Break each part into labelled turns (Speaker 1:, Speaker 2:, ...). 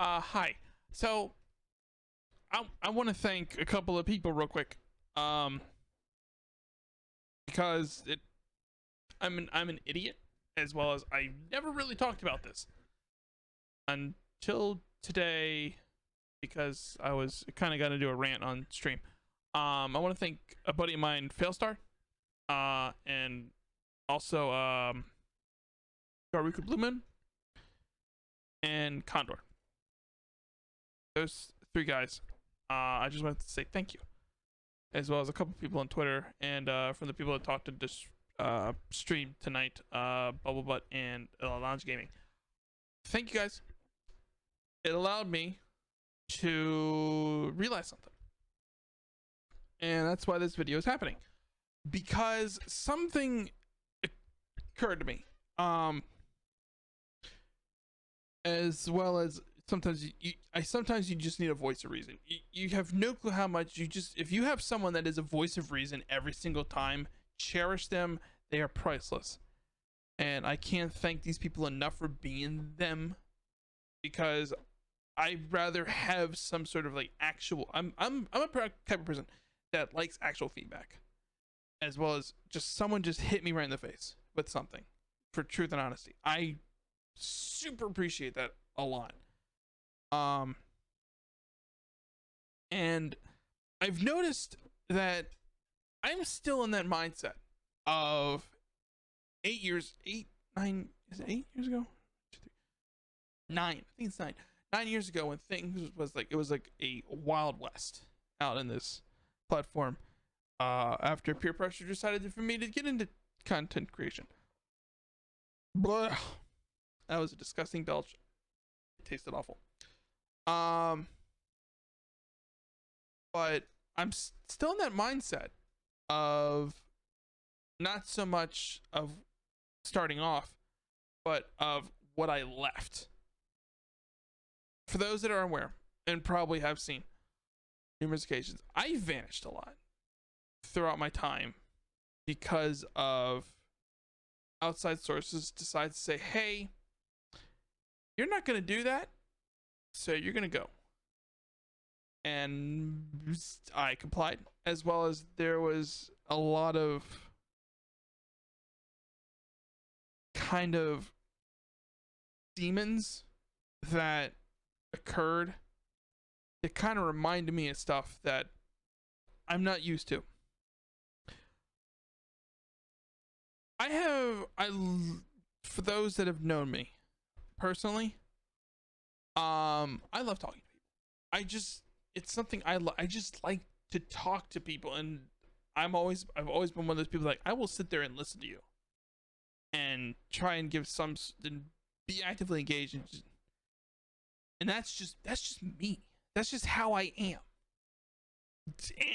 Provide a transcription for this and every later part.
Speaker 1: Hi. So I want to thank a couple of people real quick. Um, because I'm an idiot, as well as I never really talked about this until today, because I was kind of got to do a rant on stream. I want to thank a buddy of mine, Failstar, and also GarukuBluemoon and Condor. Those three guys. I just wanted to say thank you, as well as a couple people on Twitter, and from the people that talked to this stream tonight, Bubblebutt and Loungegamer. Thank you guys. It allowed me to realize something, and that's why this video is happening, because something occurred to me, as well as sometimes you just need a voice of reason. You have no clue how much if you have someone that is a voice of reason every single time, cherish them. They are priceless, and I can't thank these people enough for being them, because I'd rather have some sort of like actual. I'm a type of person that likes actual feedback, as well as just someone just hit me right in the face with something for truth and honesty. I super appreciate that a lot. And I've noticed that I'm still in that mindset of 8 years, 9 ago? 9, I think it's 9 years ago, when things was like, it was like a Wild West out in this platform, after peer pressure decided for me to get into content creation. Blah. That was a disgusting belch. It tasted awful. But I'm still in that mindset of not so much of starting off, but of what I left. For those that are aware, and probably have seen numerous occasions, I vanished a lot throughout my time because of outside sources decide to say, hey, you're not going to do that, so you're going to go. And I complied, as well as there was a lot of kind of demons that occurred that kind of reminded me of stuff that I'm not used to. For those that have known me personally, I love talking to people. It's something I just like to talk to people, and I've always been one of those people like, I will sit there and listen to you and try and give and be actively engaged, and that's just me. That's just how I am,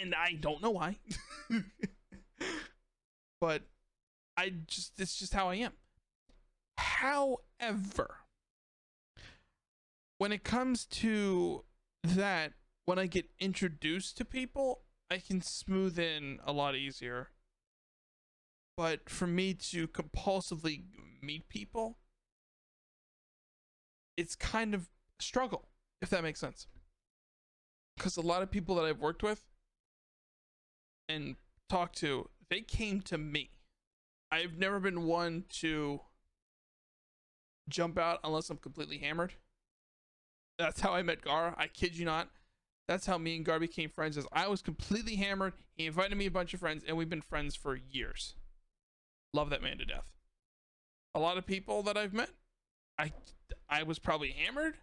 Speaker 1: and I don't know why. But it's just how I am. However, when it comes to that, when I get introduced to people, I can smooth in a lot easier. But for me to compulsively meet people, it's kind of a struggle, if that makes sense. Because a lot of people that I've worked with and talked to, they came to me. I've never been one to jump out unless I'm completely hammered. That's how I met Gar. I kid you not. That's how me and Gar became friends. As I was completely hammered, he invited me a bunch of friends, and we've been friends for years. Love that man to death. A lot of people that I've met, I was probably hammered,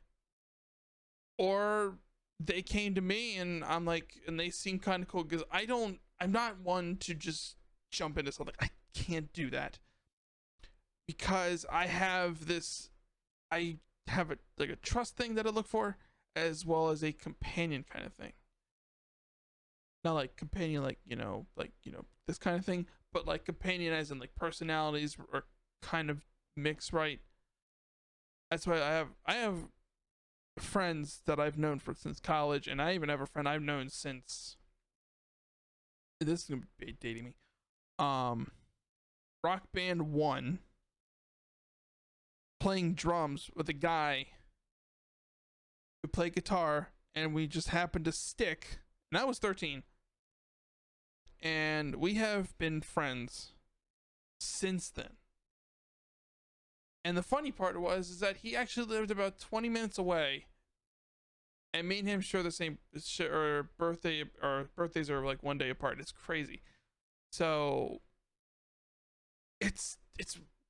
Speaker 1: or they came to me and I'm like, and they seem kind of cool, because I'm not one to just jump into something. I can't do that, because I have a trust thing that I look for, as well as a companion kind of thing. Not like companion, like this kind of thing, but like companion as in like personalities are kind of mixed, right? That's why I have friends that I've known since college, and I even have a friend I've known since, this is gonna be dating me, Rock Band 1, playing drums with a guy play guitar, and we just happened to stick. And I was 13. And we have been friends since then. And the funny part is that he actually lived about 20 minutes away. And me and him share the same birthdays are like one day apart. It's crazy. So it's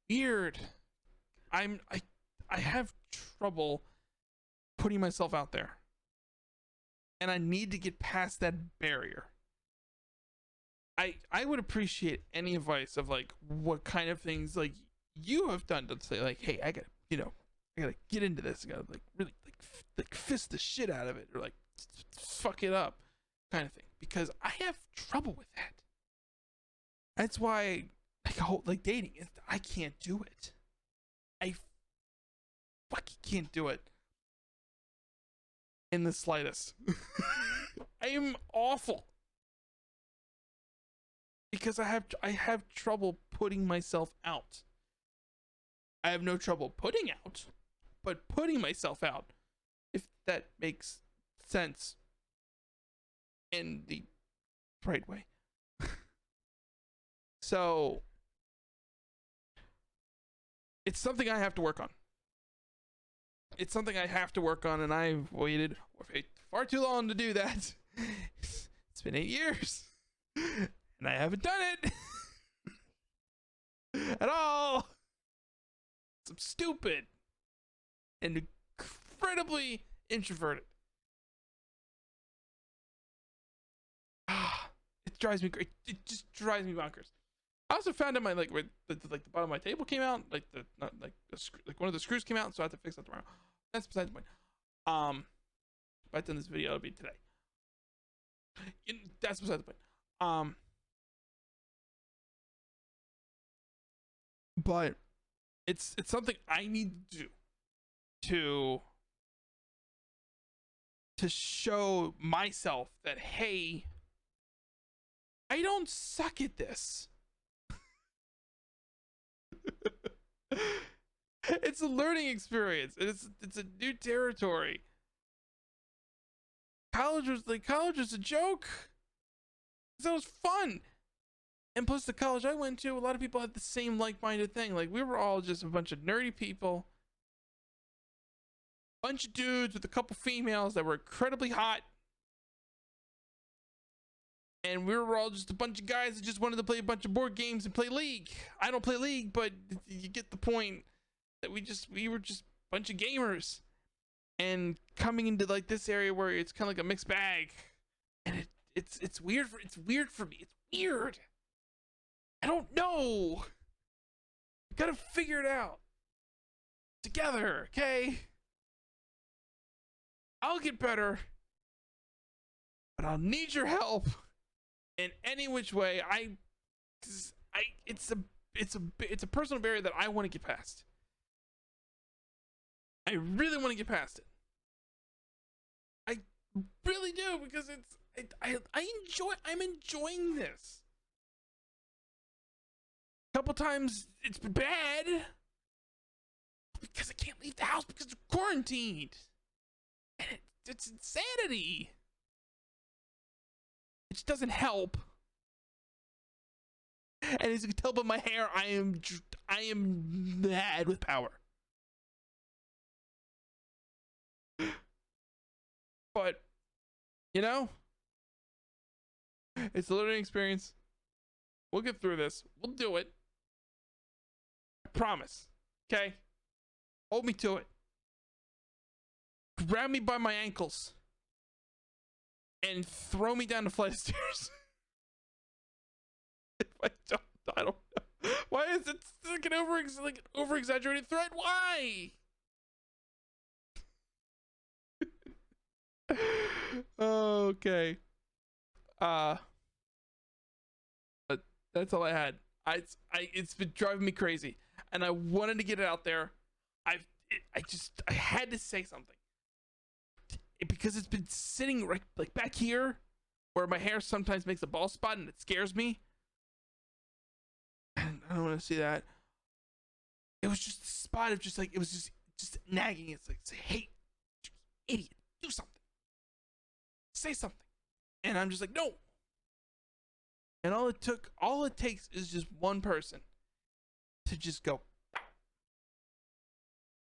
Speaker 1: weird. I have trouble putting myself out there. And I need to get past that barrier. I would appreciate any advice of like what kind of things like you have done to say like, hey, I gotta get into this. I gotta like really like fist the shit out of it, or like fuck it up kind of thing, because I have trouble with that. That's why like dating, I can't do it. I fucking can't do it in the slightest. I am awful because I have trouble putting myself out. I have no trouble putting out, but putting myself out, if that makes sense in the right way. So it's something I have to work on. It's something I have to work on, and I've waited far too long to do that. It's been 8 years, and I haven't done it at all. I'm stupid and incredibly introverted. It drives me great. It just drives me bonkers. I also found out my the bottom of my table came out, like one of the screws came out, so I have to fix that tomorrow. That's besides the point. By the time this video, it'll be today. That's besides the point. But it's something I need to do to show myself that, hey, I don't suck at this. It's a learning experience. It's a new territory. College was a joke. That was fun. And plus, the college I went to, a lot of people had the same like-minded thing. Like, we were all just a bunch of nerdy people. Bunch of dudes with a couple females that were incredibly hot. And we were all just a bunch of guys that just wanted to play a bunch of board games and play League. I don't play League, but you get the point that we were just a bunch of gamers. And coming into like this area where it's kind of like a mixed bag. And it's weird for me. It's weird. I don't know. We gotta figure it out together, okay? I'll get better, but I'll need your help in any which way. It's a personal barrier that I want to get past. I really want to get past it. I really do, because I'm enjoying this. Couple times it's been bad because I can't leave the house because it's quarantined, and it's insanity. It just doesn't help. And as you can tell by my hair, I am mad with power. But it's a learning experience. We'll get through this. We'll do it. Promise. Okay? Hold me to it. Grab me by my ankles and throw me down the flight of stairs. If I don't know. Why is it like an over exaggerated threat? Why? Okay. But that's all I had. It's been driving me crazy, and I wanted to get it out there. I had to say something, because it's been sitting right like back here, where my hair sometimes makes a bald spot, and it scares me. And I don't want to see that. It was just a spot of just like, it was just nagging. It's like, say, hey, idiot, do something, say something. And I'm just like, no. And all it takes is just one person to just go,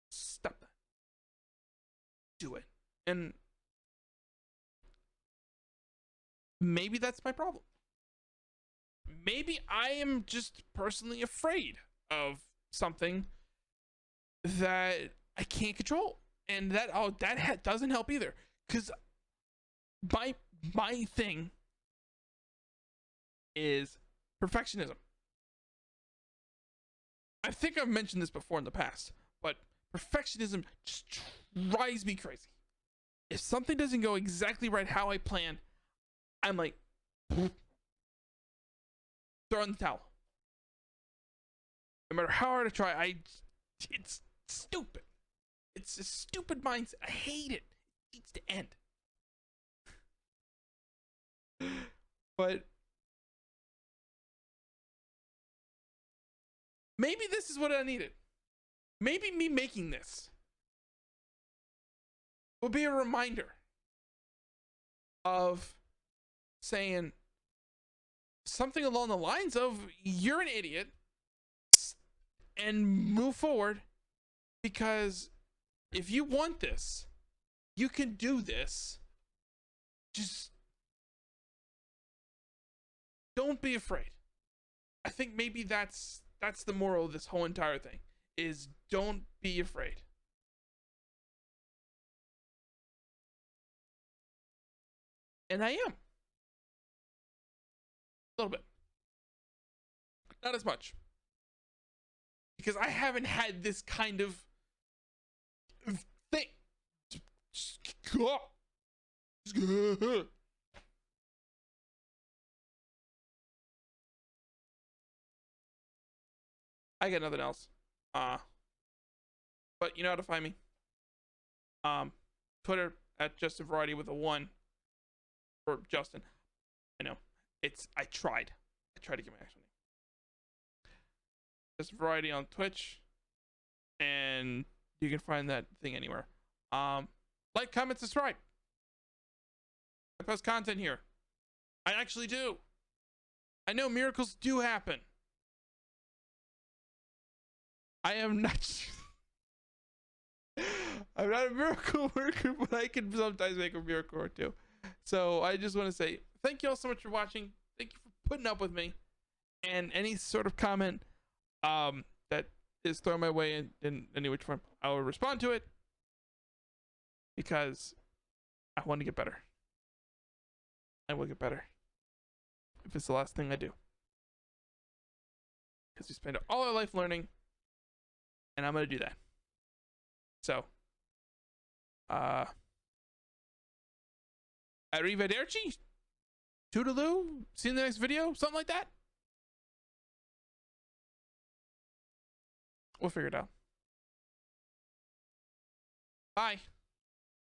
Speaker 1: stop that, do it. And maybe that's my problem. Maybe I am just personally afraid of something that I can't control, and that doesn't help either. Because my thing is perfectionism. I think I've mentioned this before in the past, but perfectionism just drives me crazy. If something doesn't go exactly right how I planned, I'm like, throw in the towel. No matter how hard I try, it's stupid. It's a stupid mindset. I hate it. It needs to end. But maybe this is what I needed. Maybe me making this will be a reminder of saying something along the lines of, you're an idiot, and move forward, because if you want this, you can do this. Just don't be afraid. I think maybe that's the moral of this whole entire thing, is don't be afraid. And I am. A little bit. Not as much. Because I haven't had this kind of thing. I got nothing else. But you know how to find me. Twitter at Justin Variety with a 1 for Justin. I know. I tried to get my actual name. Justin Variety on Twitch. And you can find that thing anywhere. Like, comment, subscribe. I post content here. I actually do. I know miracles do happen. I am not. I'm not a miracle worker, but I can sometimes make a miracle or two. So I just want to say thank you all so much for watching. Thank you for putting up with me. And any sort of comment that is thrown my way in any which form, I will respond to it, because I want to get better. I will get better if it's the last thing I do. Because we spend all our life learning, and I'm going to do that. So, arrivederci, toodaloo, see you in the next video, something like that. We'll figure it out. Bye.